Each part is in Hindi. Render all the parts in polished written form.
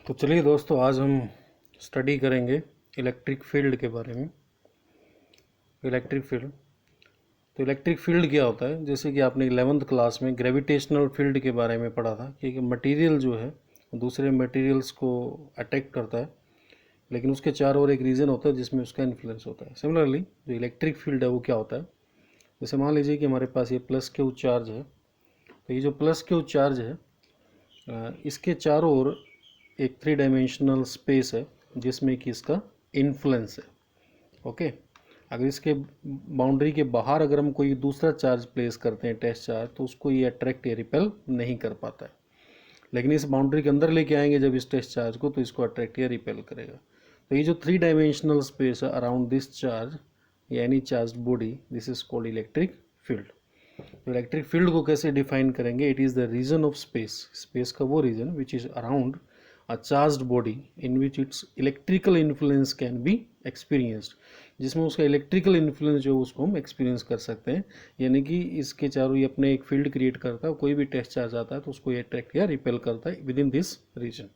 तो चलिए दोस्तों, आज हम स्टडी करेंगे इलेक्ट्रिक फील्ड के बारे में। इलेक्ट्रिक फील्ड, तो इलेक्ट्रिक फील्ड क्या होता है? जैसे कि आपने 11th क्लास में ग्रेविटेशनल फील्ड के बारे में पढ़ा था कि मटेरियल जो है दूसरे मटेरियल्स को अट्रैक्ट करता है, लेकिन उसके चारों ओर एक रीजन होता है जिसमें उसका इन्फ्लुएंस होता है। सिमिलरली जो इलेक्ट्रिक फील्ड है वो क्या होता है? जैसे मान लीजिए कि हमारे पास ये प्लस क्यू चार्ज है, तो ये जो प्लस क्यू चार्ज है इसके चारों ओर एक 3 डायमेंशनल स्पेस है जिसमें कि इसका इन्फ्लुएंस है। ओके, अगर इसके बाउंड्री के बाहर अगर हम कोई दूसरा चार्ज प्लेस करते हैं, टेस्ट चार्ज, तो उसको ये अट्रैक्ट या रिपेल नहीं कर पाता है। लेकिन इस बाउंड्री के अंदर लेके आएंगे जब इस टेस्ट चार्ज को, तो इसको अट्रैक्ट या रिपेल करेगा। तो ये जो 3 डायमेंशनल स्पेस है अराउंड दिस चार्ज या any charge body, this is called electric field. तो इलेक्ट्रिक फील्ड को कैसे डिफाइन करेंगे? It is the region of space, space का वो region which is around a charged body in which its electrical influence can be experienced, जिसमें उसका इलेक्ट्रिकल इन्फ्लुएंस जो उसको हम एक्सपीरियंस कर सकते हैं। यानी कि इसके चारों ये अपने एक फील्ड क्रिएट करता है, कोई भी टेस्ट चार्ज आता है तो उसको ये अट्रैक्ट या रिपेल करता है विद इन दिस रीजन।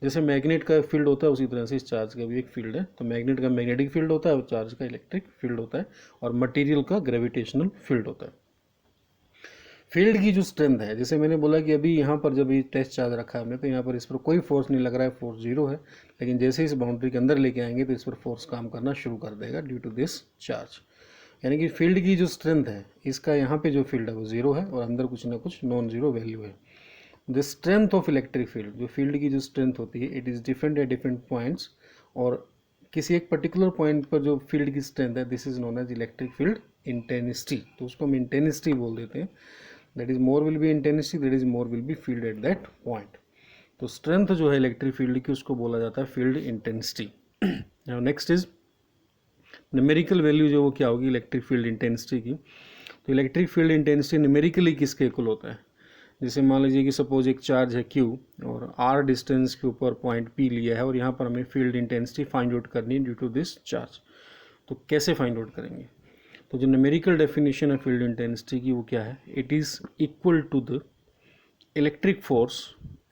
जैसे मैग्नेट का फील्ड होता है उसी तरह से इस चार्ज का भी एक फील्ड है। तो मैग्नेट का मैग्नेटिक फील्ड होता है और चार्ज का इलेक्ट्रिक फील्ड होता है, और मटीरियल का ग्रेविटेशनल फील्ड होता है। फील्ड की जो स्ट्रेंथ है, जैसे मैंने बोला कि अभी यहाँ पर जब ये टेस्ट चार्ज रखा है हमने, तो यहाँ पर इस पर कोई फोर्स नहीं लग रहा है, फोर्स जीरो है। लेकिन जैसे इस बाउंड्री के अंदर लेके आएंगे तो इस पर फोर्स काम करना शुरू कर देगा ड्यू टू दिस चार्ज। यानी कि फील्ड की जो स्ट्रेंथ है, इसका यहाँ पे जो फील्ड है वो जीरो है और अंदर कुछ ना कुछ नॉन जीरो वैल्यू है। The strength of electric field, जो फील्ड की जो स्ट्रेंथ होती है, it is different at different points. और किसी एक पर्टिकुलर पॉइंट पर जो फील्ड की स्ट्रेंथ है, this is known as electric field intensity. तो उसको हम इंटेंसिटी बोल देते हैं। That is more will be intensity, that is more will be field at that point. तो स्ट्रेंथ जो है इलेक्ट्रिक फील्ड की, उसको बोला जाता है field intensity. Now next is numerical value, जो वो क्या होगी इलेक्ट्रिक फील्ड इंटेंसिटी की। तो इलेक्ट्रिक फील्ड इंटेंसिटी न्यूमेरिकली किसके इक्वल होता है? जैसे मान लीजिए कि सपोज एक चार्ज है Q और R डिस्टेंस के ऊपर पॉइंट P लिया है, और यहाँ पर हमें फील्ड इंटेंसिटी फाइंड आउट करनी है ड्यू टू दिस चार्ज। तो कैसे फाइंड आउट करेंगे? तो जो न्यूमेरिकल डेफिनेशन है फील्ड इंटेंसिटी की वो क्या है? It is equal to the electric force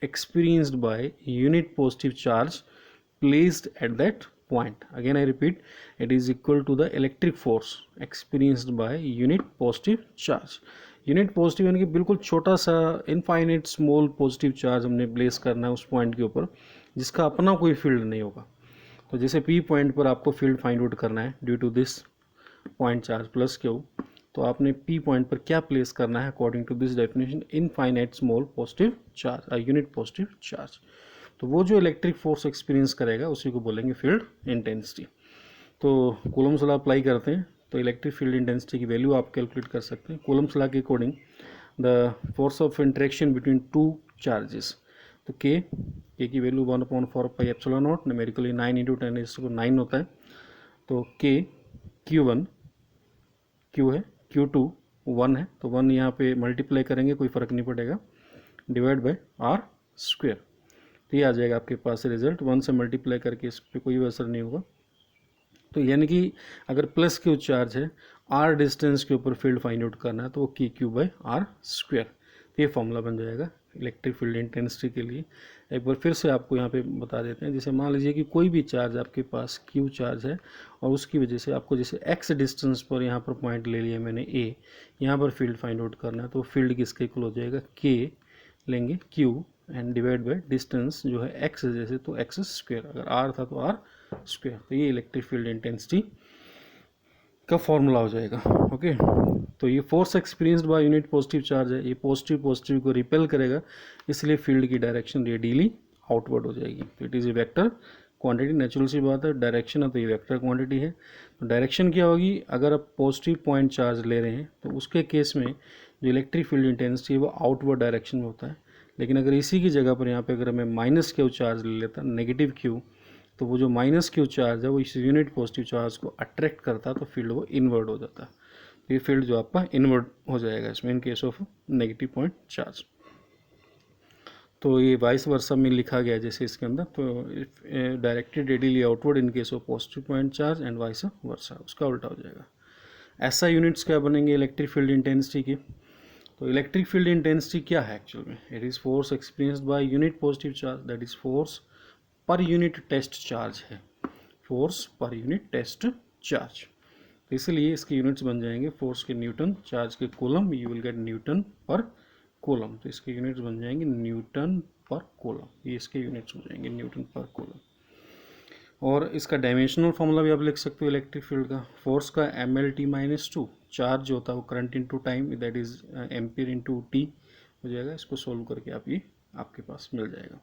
experienced by unit positive charge placed at that point. Again I repeat, it is equal to the electric force experienced by unit positive charge. Unit positive यानी कि बिल्कुल छोटा सा इनफाइनाइट स्मॉल पॉजिटिव चार्ज हमने प्लेस करना है उस पॉइंट के ऊपर जिसका अपना कोई फील्ड नहीं होगा। तो जैसे पी पॉइंट पर आपको फील्ड फाइंड आउट करना है due to this point charge plus q, तो आपने पी पॉइंट पर क्या प्लेस करना है according to this definition? Infinite small positive charge, a unit positive charge. तो वो जो इलेक्ट्रिक फोर्स एक्सपीरियंस करेगा उसी को बोलेंगे फील्ड इंटेंसिटी। तो कूलम्स लॉ अप्लाई करते हैं तो इलेक्ट्रिक फील्ड इंटेंसिटी की वैल्यू आप कैलकुलेट कर सकते हैं कूलम्स लॉ के according. The force of interaction between two charges, तो के की वैल्यू 1/4πε0, न्यूमेरिकली 9 × 10⁹ होता है। तो के Q1 Q है, Q2 1 है, तो 1 यहाँ पे मल्टीप्लाई करेंगे कोई फ़र्क नहीं पड़ेगा, डिवाइड बाय R स्क्वेयर। तो ये आ जाएगा आपके पास रिजल्ट। 1 से मल्टीप्लाई करके इस पर कोई असर नहीं होगा। तो यानी कि अगर प्लस क्यू चार्ज है, R डिस्टेंस के ऊपर फील्ड फाइंड आउट करना है, तो वो Q/R स्क्वेयर। तो ये फॉर्मूला बन जाएगा इलेक्ट्रिक फील्ड इंटेंसिटी के लिए। एक बार फिर से आपको यहाँ पे बता देते हैं। जैसे मान लीजिए कि कोई भी चार्ज आपके पास Q चार्ज है और उसकी वजह से आपको जैसे X डिस्टेंस पर यहाँ पर पॉइंट ले लिया मैंने A, यहाँ पर फील्ड फाइंड आउट करना है, तो फील्ड किसके इक्वल हो जाएगा? K लेंगे Q and divide by distance जो है X जैसे, तो X स्क्वेयर, अगर R था तो R स्क्वेयर। तो ये इलेक्ट्रिक फील्ड इंटेंसिटी का फॉर्मूला हो जाएगा। ओके, तो ये force experienced by unit positive charge है, ये पॉजिटिव पॉजिटिव को रिपेल करेगा, इसलिए फील्ड की डायरेक्शन रेडियली आउटवर्ड हो जाएगी। तो it is a vector quantity, natural सी बात है, डायरेक्शन है तो ये वेक्टर क्वांटिटी है। तो डायरेक्शन क्या होगी? अगर आप पॉजिटिव पॉइंट चार्ज ले रहे हैं तो उसके केस में जो इलेक्ट्रिक फील्ड इंटेंसिटी है वो आउटवर्ड डायरेक्शन में होता है। लेकिन अगर इसी की जगह पर यहाँ पे अगर मैं माइनस क्यू चार्ज ले लेता, नेगेटिव क्यू, तो वो जो माइनस क्यू चार्ज है वो इस यूनिट पॉजिटिव चार्ज को अट्रैक्ट करता है, तो फील्ड वो इनवर्ड हो जाता है। तो ये फील्ड जो आपका इनवर्ड हो जाएगा इसमें इन case of negative point charge. तो ये वाइस वर्सा में लिखा गया जैसे इसके अंदर, तो directed radially outward in case of positive point charge and vice versa, उसका उल्टा हो जाएगा। ऐसा यूनिट्स क्या बनेंगे इलेक्ट्रिक फील्ड इंटेंसिटी की? तो इलेक्ट्रिक फील्ड इंटेंसिटी क्या है एक्चुअल में? It is force experienced by unit positive charge, that is force per unit test charge है, force per unit test charge. तो इसलिए इसके यूनिट्स बन जाएंगे फोर्स के न्यूटन, चार्ज के coulomb, you will get newton per coulomb. तो इसके यूनिट्स बन जाएंगे न्यूटन पर कूलम, ये इसके यूनिट्स हो जाएंगे न्यूटन पर कूलम। और इसका डायमेंशनल फॉर्मूला भी आप लिख सकते हो इलेक्ट्रिक फील्ड का, फोर्स का mL/t-2, चार्ज जो होता है वो current into time, that is ampere into T हो जाएगा। इसको सोल्व करके आप ये आपके पास मिल जाएगा।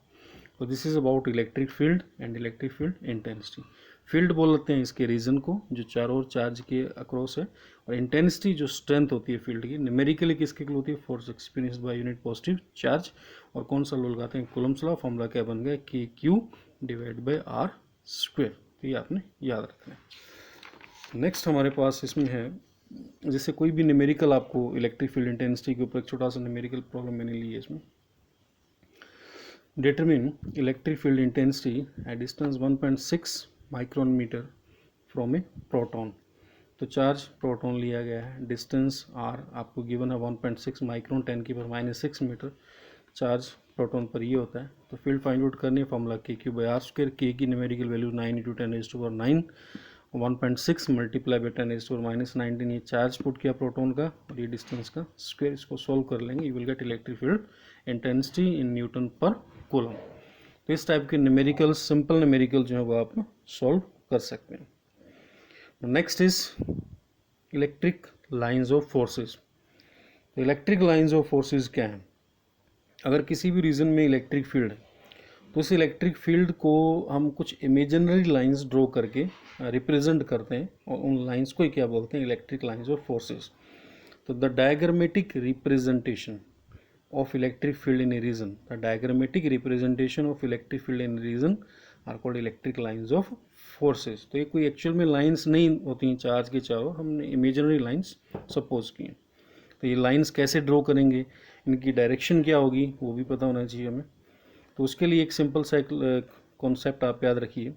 तो this is about electric field and electric field intensity. Field बोलते हैं इसके रीजन को जो चारों ओर चार्ज के अक्रॉस है, और इंटेंसिटी जो स्ट्रेंथ होती है फील्ड की, न्यूमेरिकली किसके लिए होती है, force experience by unit positive charge. और कौन सा लॉ लगाते हैं, कूलम्स लॉ। फॉर्मूला क्या बन गया, KQ divide by R square. तो ये आपने याद रखना है। नेक्स्ट हमारे पास इसमें है, जैसे कोई भी न्यूमेरिकल आपको इलेक्ट्रिक फील्ड इंटेंसिटी के ऊपर एक छोटा सा न्यूमेरिकल प्रॉब्लम मैंने ली है इसमें। Determine electric field intensity at distance 1.6 micron meter from a proton. तो चार्ज प्रोटॉन लिया गया है, डिस्टेंस r आपको गिवन है 1.6 माइक्रोन 10⁻⁶ मीटर, चार्ज प्रोटॉन पर ये होता है। तो फील्ड फाइंड आउट करनी है, फॉर्मूला KQ/R²। K की न्यूमेरिकल वैल्यू 9 × 10⁻⁹, 1.6 मल्टीप्लाई बाई 10⁻⁹ ये चार्ज पुट किया प्रोटॉन का, और ये डिस्टेंस का स्क्वायर। इसको सोल्व कर लेंगे, you will gate electric field intensity in newton per coulomb. तो इस टाइप के न्यूमेरिकल, सिंपल न्यूमेरिकल जो है वो आप सॉल्व कर सकते हैं। Next is electric lines of forces. तो इलेक्ट्रिक लाइंस ऑफ फोर्सेस क्या है, अगर किसी भी रीजन में इलेक्ट्रिक फील्ड है तो उस इलेक्ट्रिक फील्ड को हम कुछ इमेजिनरी लाइंस ड्रॉ करके रिप्रेजेंट करते हैं, और उन लाइंस को ही क्या बोलते हैं, इलेक्ट्रिक लाइंस ऑफ फोर्सेस। तो the diagrammatic representation of electric field in a region, the diagrammatic representation of electric field in a region are called electric lines of forces। तो ये कोई एक्चुअल में लाइंस नहीं होती हैं चार्ज के चारों, हमने इमेजिनरी लाइंस सपोज की हैं। तो ये लाइंस कैसे ड्रॉ करेंगे, इनकी डायरेक्शन क्या होगी वो भी पता होना चाहिए हमें। तो उसके लिए एक सिंपल सा कॉन्सेप्ट आप याद रखिए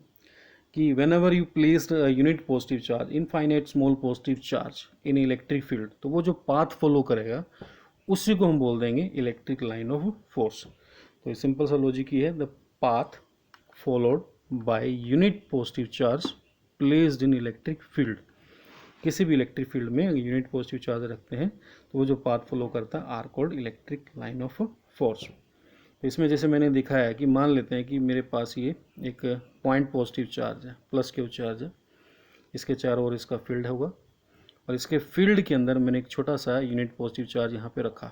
कि when ever you place unit positive charge, infinite small positive charge in electric field, तो वो जो पाथ फॉलो करेगा उसी को हम बोल देंगे इलेक्ट्रिक लाइन ऑफ फोर्स। तो ये सिंपल सा लॉजिक ही है, the path followed by unit positive charge placed in electric field. किसी भी इलेक्ट्रिक फील्ड में यूनिट पॉजिटिव चार्ज रखते हैं तो वो जो पाथ फॉलो करता है are called electric line of force. तो इसमें जैसे मैंने दिखाया है कि मान लेते हैं कि मेरे पास ये एक पॉइंट पॉजिटिव चार्ज है, प्लस क्यू चार्ज है, इसके चारों ओर इसका फील्ड होगा, और इसके फील्ड के अंदर मैंने एक छोटा सा यूनिट पॉजिटिव चार्ज यहाँ पे रखा।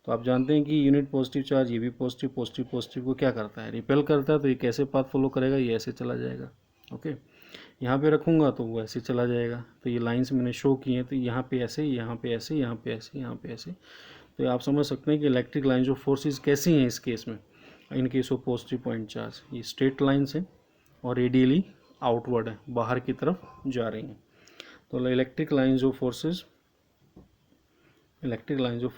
तो आप जानते हैं कि यूनिट पॉजिटिव चार्ज, ये भी पॉजिटिव पॉजिटिव पॉजिटिव को क्या करता है, रिपेल करता है। तो ये कैसे पाथ फॉलो करेगा, ये ऐसे चला जाएगा। ओके, यहाँ पे रखूँगा तो वो ऐसे चला जाएगा। तो ये लाइंस मैंने शो की हैं, तो यहाँ पे ऐसे, यहाँ पे ऐसे, यहाँ पे ऐसे, यहाँ पे ऐसे। तो आप समझ सकते हैं कि इलेक्ट्रिक लाइन्स ऑफ फोर्सेज कैसी हैं इस केस में। इन case of positive point charge ये स्ट्रेट लाइन्स हैं और रेडियली आउटवर्ड है, बाहर की तरफ जा रही हैं। तो electric lines of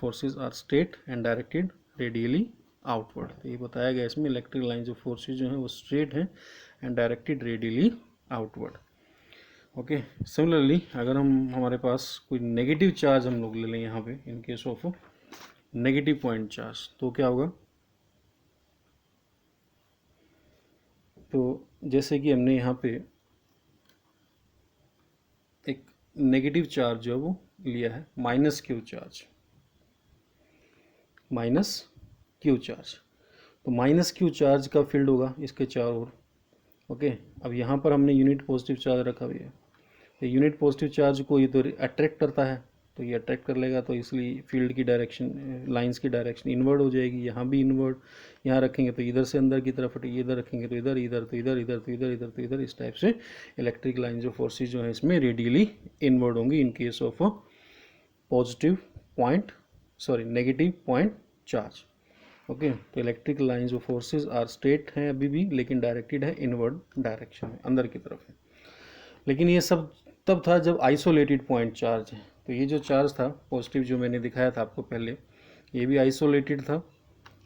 forces are straight and directed radially outward. तो ये बताया गया इसमें, इलेक्ट्रिक लाइन्स ऑफ फोर्सेज जो हैं वो स्ट्रेट हैं and directed radially outward. Okay, similarly अगर हमारे पास कोई नेगेटिव चार्ज हम लोग ले लें यहाँ पे, इन case of negative point charge, तो क्या होगा। तो जैसे कि हमने यहाँ पे एक नेगेटिव चार्ज जो है वो लिया है, माइनस क्यू चार्ज। तो माइनस क्यू चार्ज का फील्ड होगा इसके चारों ओर। ओके, अब यहाँ पर हमने यूनिट पॉजिटिव चार्ज रखा हुआ है, तो यूनिट पॉजिटिव चार्ज को ये तो अट्रैक्ट करता है, तो ये अट्रैक्ट कर लेगा, तो इसलिए फील्ड की डायरेक्शन, लाइंस की डायरेक्शन इनवर्ड हो जाएगी। यहाँ भी इनवर्ड, यहाँ रखेंगे तो इधर से अंदर की तरफ हटेगी, इधर रखेंगे तो इधर, इधर तो इधर, इधर तो इधर, इधर तो इधर। इस टाइप से इलेक्ट्रिक लाइंस ऑफ फोर्सेज जो है इसमें रेडियली इनवर्ड होंगी in case of negative point charge. Okay, तो electric lines of forces are straight हैं अभी भी, लेकिन डायरेक्टेड है इनवर्ड डायरेक्शन में, अंदर की तरफ है। लेकिन ये सब तब था जब आइसोलेटेड पॉइंट चार्ज है। तो ये जो चार्ज था पॉजिटिव जो मैंने दिखाया था आपको पहले, ये भी आइसोलेटेड था।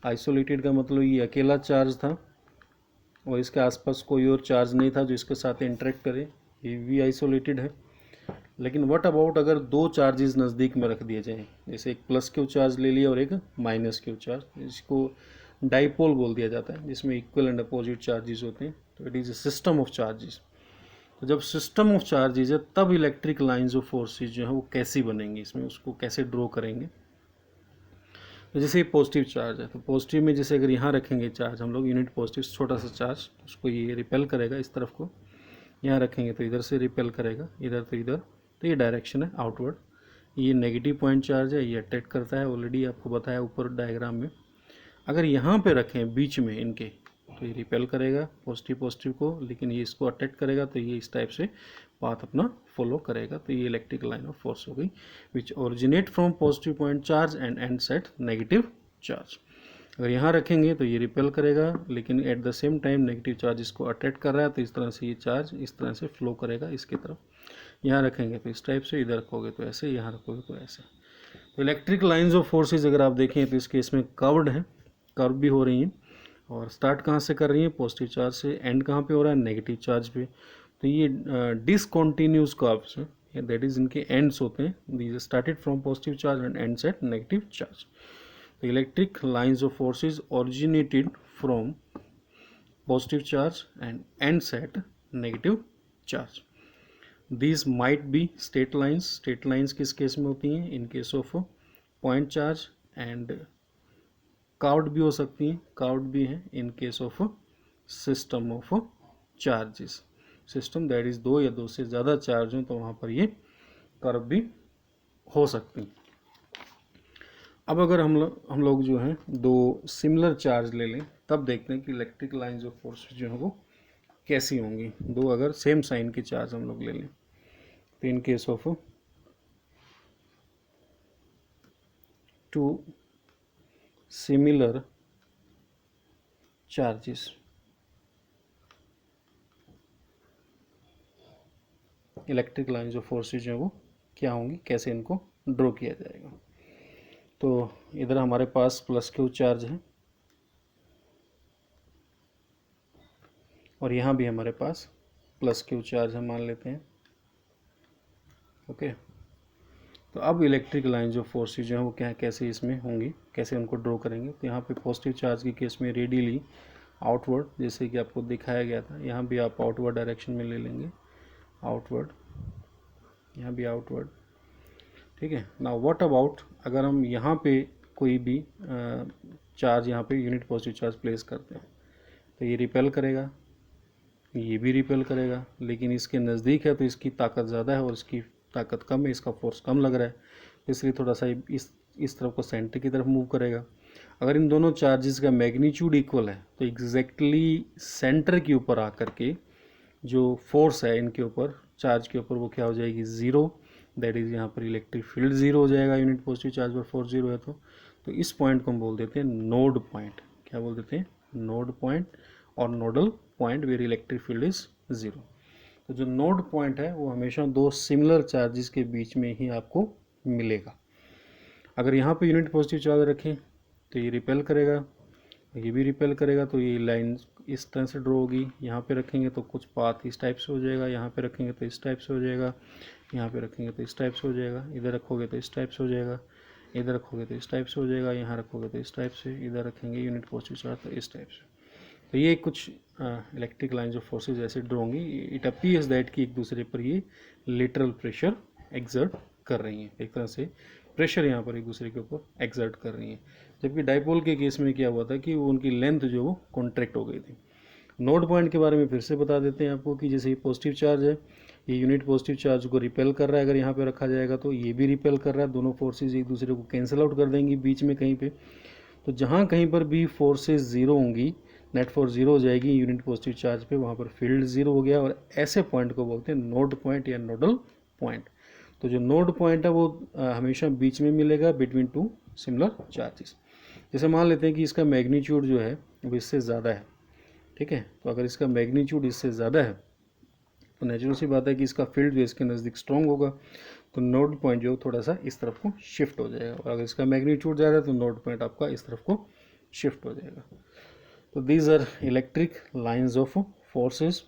आइसोलेटेड का मतलब ये अकेला चार्ज था और इसके आसपास कोई और चार्ज नहीं था जो इसके साथ इंटरेक्ट करे, ये भी आइसोलेटेड है। लेकिन व्हाट अबाउट अगर दो चार्जेस नज़दीक में रख दिए जाएँ, जैसे एक प्लस क्यू चार्ज ले लिया और एक माइनस क्यू चार्ज, इसको डाइपोल बोल दिया जाता है, जिसमें इक्वल एंड अपोजिट चार्जेस होते हैं। तो it is a system of charges. तो जब सिस्टम ऑफ चार्जेस है तब इलेक्ट्रिक लाइंस ऑफ फोर्सेस जो है वो कैसी बनेंगी, इसमें उसको कैसे ड्रॉ करेंगे। तो जैसे ये पॉजिटिव चार्ज है, तो पॉजिटिव में जैसे अगर यहाँ रखेंगे चार्ज हम लोग, यूनिट पॉजिटिव छोटा सा चार्ज, उसको ये रिपेल करेगा इस तरफ को, यहाँ रखेंगे तो इधर से रिपेल करेगा, इधर तो इधर, तो ये डायरेक्शन है आउटवर्ड। ये नेगेटिव पॉइंट चार्ज है, ये अटैक करता है, ऑलरेडी आपको बताया ऊपर डायग्राम में। अगर यहाँ पे रखें बीच में इनके, तो ये रिपेल करेगा पॉजिटिव पॉजिटिव को, लेकिन ये इसको अटैक करेगा, तो ये इस टाइप से पाथ अपना फॉलो करेगा। तो ये इलेक्ट्रिक लाइन ऑफ फोर्स हो गई, which originate from positive point charge and ends at negative charge. अगर यहाँ रखेंगे तो ये रिपेल करेगा, लेकिन at the same time negative charge इसको अटैक कर रहा है, तो इस तरह से ये चार्ज इस तरह से फ्लो करेगा इसकी तरफ। यहाँ रखेंगे तो इस टाइप से, इधर रखोगे तो ऐसे, यहाँ रखोगे तो ऐसे। तो इलेक्ट्रिक लाइंस ऑफ फोर्सेज अगर आप देखें तो इस केस में कर्व्ड है, कर्व भी हो रही हैं, और स्टार्ट कहाँ से कर रही है, पॉजिटिव चार्ज से, एंड कहाँ पे हो रहा है, नेगेटिव चार्ज पे। तो ये डिसकॉन्टिन्यूस कर्व्स हैं, दैट इज इनके एंड्स होते हैं, these started from positive charge and ends at negative charge. तो electric lines of forces originated from positive charge and ends at negative charge. These might be straight lines. Straight lines किस केस में होती हैं, in case of point charge, and curved भी हो सकती हैं, कर्व्ड भी हैं in case of system of charges. System that is दो या दो से ज़्यादा चार्ज हो तो वहाँ पर ये कर्व भी हो सकती हैं। अब अगर हम लोग जो हैं दो सिमिलर चार्ज ले लें, तब देखते हैं कि इलेक्ट्रिक लाइंस ऑफ फोर्स जो है वो कैसी होंगी। दो अगर सेम साइन के चार्ज हम लोग ले लें, तो in case of two similar charges, electric lines of forces जो है वो क्या होंगी, कैसे इनको ड्रॉ किया जाएगा। तो इधर हमारे पास प्लस क्यू चार्ज है, और यहाँ भी हमारे पास प्लस क्यू चार्ज है, मान लेते हैं। ओके, तो अब इलेक्ट्रिक लाइंस ऑफ फोर्सेज जो है वो क्या कैसे इसमें होंगी, कैसे उनको ड्रॉ करेंगे। तो यहाँ पे पॉजिटिव चार्ज के केस में रेडियली आउटवर्ड, जैसे कि आपको दिखाया गया था, यहाँ भी आप आउटवर्ड डायरेक्शन में ले लेंगे, आउटवर्ड, यहाँ भी आउटवर्ड, ठीक है। नाउ व्हाट अबाउट अगर हम यहाँ पे कोई भी चार्ज यहाँ पे यूनिट पॉजिटिव चार्ज प्लेस करते हैं, तो ये रिपेल करेगा, ये भी रिपेल करेगा, लेकिन इसके नज़दीक है तो इसकी ताकत ज़्यादा है और इसकी ताकत कम है, इसका फोर्स कम लग रहा है, इसलिए थोड़ा सा इस तरफ को सेंटर की तरफ मूव करेगा। अगर इन दोनों चार्जेस का मैग्नीट्यूड इक्वल है तो एग्जैक्टली सेंटर के ऊपर आकर के जो फोर्स है इनके ऊपर, चार्ज के ऊपर, वो क्या हो जाएगी, ज़ीरो। दैट इज़ यहाँ पर इलेक्ट्रिक फील्ड ज़ीरो हो जाएगा यूनिट पॉजिटिव चार्ज पर फोर्स ज़ीरो है तो इस पॉइंट को हम बोल देते हैं नोड पॉइंट। क्या बोल देते हैं, नोड पॉइंट और nodal point where electric field is zero. तो जो नोड पॉइंट है वो हमेशा दो सिमिलर चार्जेस के बीच में ही आपको मिलेगा। अगर यहाँ पे यूनिट पॉजिटिव चार्ज रखें तो ये रिपेल करेगा, ये भी रिपेल करेगा, तो ये लाइन इस तरह से ड्रॉ होगी। यहाँ पे रखेंगे तो कुछ पाथ इस टाइप से हो जाएगा, यहाँ पे रखेंगे तो इस टाइप से हो जाएगा, यहाँ पे रखेंगे तो इस टाइप से हो जाएगा, इधर रखोगे तो इस टाइप से हो जाएगा, इधर रखोगे तो इस टाइप से हो जाएगा, यहाँ रखोगे तो इस टाइप से, इधर रखेंगे यूनिट पॉजिटिव चार्ज तो इस टाइप से। तो ये कुछ इलेक्ट्रिक लाइंस ऑफ फोर्सेज ऐसे ड्रॉ होंगी। इट अपीयर्स दैट कि एक दूसरे पर ये लेटरल प्रेशर एक्सर्ट कर रही हैं, एक तरह से प्रेशर यहाँ पर एक दूसरे के ऊपर एक्सर्ट कर रही हैं। जबकि डाइपोल के केस में क्या हुआ था कि वो उनकी लेंथ जो वो कॉन्ट्रैक्ट हो गई थी। नोड पॉइंट के बारे में फिर से बता देते हैं आपको कि जैसे ये पॉजिटिव चार्ज है, ये यूनिट पॉजिटिव चार्ज को रिपेल कर रहा है, अगर यहाँ पे रखा जाएगा तो ये भी रिपेल कर रहा है, दोनों फोर्सेज एक दूसरे को कैंसिल आउट कर देंगी बीच में कहीं पे। तो जहाँ कहीं पर भी फोर्सेज ज़ीरो होंगी, नेट फोर्स ज़ीरो हो जाएगी यूनिट पॉजिटिव चार्ज पे, वहाँ पर फील्ड ज़ीरो हो गया, और ऐसे पॉइंट को बोलते हैं नोड पॉइंट या नोडल पॉइंट। तो जो नोड पॉइंट है वो हमेशा बीच में मिलेगा बिटवीन टू सिमिलर चार्जेस। जैसे मान लेते हैं कि इसका मैग्नीट्यूड जो है वो इससे ज़्यादा है, ठीक है। तो अगर इसका मैग्नीट्यूड इससे ज़्यादा है तो नेचुरल सी बात है कि इसका फील्ड जो इसके नज़दीक स्ट्रॉन्ग होगा, तो नोड पॉइंट जो थोड़ा सा इस तरफ को शिफ्ट हो जाएगा, और अगर इसका मैग्नीट्यूड ज़्यादा है तो नोड पॉइंट आपका इस तरफ को शिफ्ट हो जाएगा। तो these are electric lines of forces.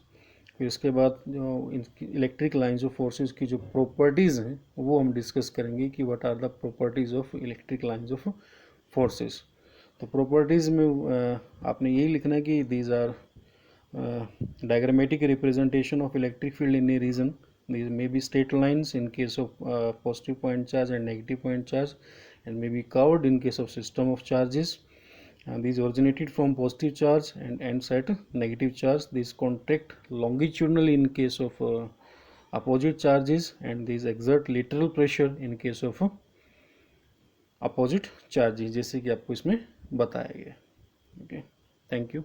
फिर इसके बाद जो इलेक्ट्रिक लाइंस ऑफ फोर्सेस की जो प्रॉपर्टीज़ हैं वो हम डिस्कस करेंगे कि what are the properties of electric lines of forces. तो प्रॉपर्टीज़ में आपने यही लिखना है कि these are diagrammatic representation of electric field in a region. These may be straight lines in case of positive point charge and negative point charge, and may be curved in case of system of charges. And these originated from positive charge and ends at negative charge. These contract longitudinally in case of opposite charges, and these exert lateral pressure in case of opposite charges, जैसे कि आपको इसमें बताया गया. Okay, thank you.